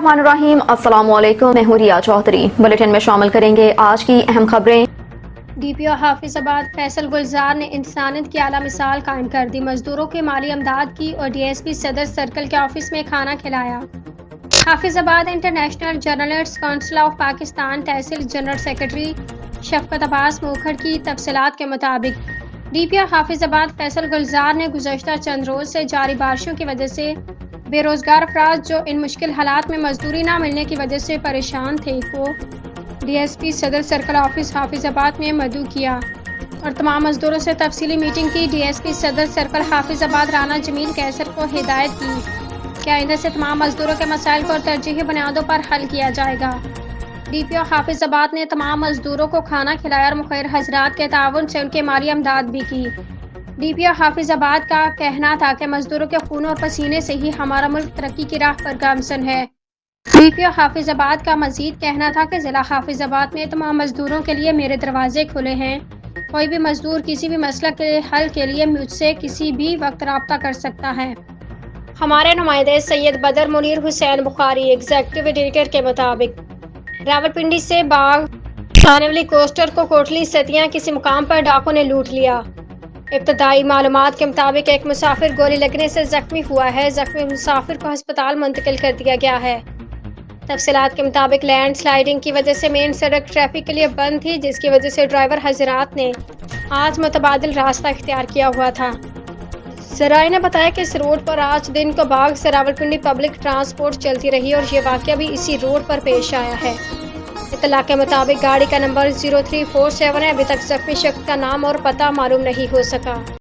बिस्मिल्लाहिर्रहमानिर्रहीम। अस्सलाम वालेकुम। मैं हूं रिया चौधरी। बुलेटिन में शामिल करेंगे आज की अहम खबरें। DPO हाफिजाबाद फैसल गुलजार ने इंसानियत की आला मिसाल कायम कर दी। मजदूरों के माली अमदाद की और DSP सदर सर्कल के ऑफिस में खाना खिलाया। Hafizabad international journalists council of Pakistan तहसील जनरल सेक्रेटरी शफकत अब्बास मोखर की तफसीलात के मुताबिक DPO हाफिजाबाद फैसल गुलजार ने गुज़श्ता चंद रोज़ से जारी बारिशों की वजह से बेरोज़गार अफराद जो इन मुश्किल हालात में मजदूरी ना मिलने की वजह से परेशान थे को DSP सदर सर्कल ऑफिस हाफिजाबाद में मदऊ किया और तमाम मजदूरों से तफसीली मीटिंग की। DSP सदर सर्कल हाफिजाबाद राना जमील कैसर को हिदायत की कि आइंदा से तमाम मजदूरों के मसाइल को तरजीही बुनियादों पर हल किया जाएगा। DPO हाफिजाबाद ने तमाम मजदूरों को खाना खिलाया और मुखैर हजरात के ताउन से उनके माली अमदाद भी की। DPO हाफिजाबाद का कहना था कि मजदूरों के खून और पसीने से ही हमारा मुल्क तरक्की की राह पर गामसन है। DPO हाफिजाबाद का मजीद कहना था कि ज़िला हाफिजाबाद में तमाम मजदूरों के लिए मेरे दरवाजे खुले हैं। कोई भी मजदूर किसी भी मसला के हल के लिए मुझसे किसी भी वक्त रब्ता कर सकता है। हमारे नुमाइंदे सैयद बदर मुनीर हुसैन बुखारी एग्जीक्यूटिव एडिटर के मुताबिक रावलपिंडी से बाग आने वाली कोस्टर को कोटली सतियां किसी मुकाम पर डाकुओं ने लूट लिया। इब्तदाई मालूमात के मुताबिक एक मुसाफिर गोली लगने से जख्मी हुआ है। जख्मी मुसाफिर को अस्पताल मुंतकिल कर दिया गया है। तफसीलात के मुताबिक लैंड स्लाइडिंग की वजह से मेन सड़क ट्रैफिक के लिए बंद थी, जिसकी वजह से ड्राइवर हजरात ने आज मुतबादिल रास्ता इख्तियार किया हुआ था। ज़राए ने बताया कि इस रोड पर आज दिन को बाग से रावलपिंडी पब्लिक ट्रांसपोर्ट चलती रही और ये वाक़या भी इसी रोड पर पेश आया है। इत्तला के मुताबिक गाड़ी का नंबर 0347 है। अभी तक जख्मी शख्स का नाम और पता मालूम नहीं हो सका।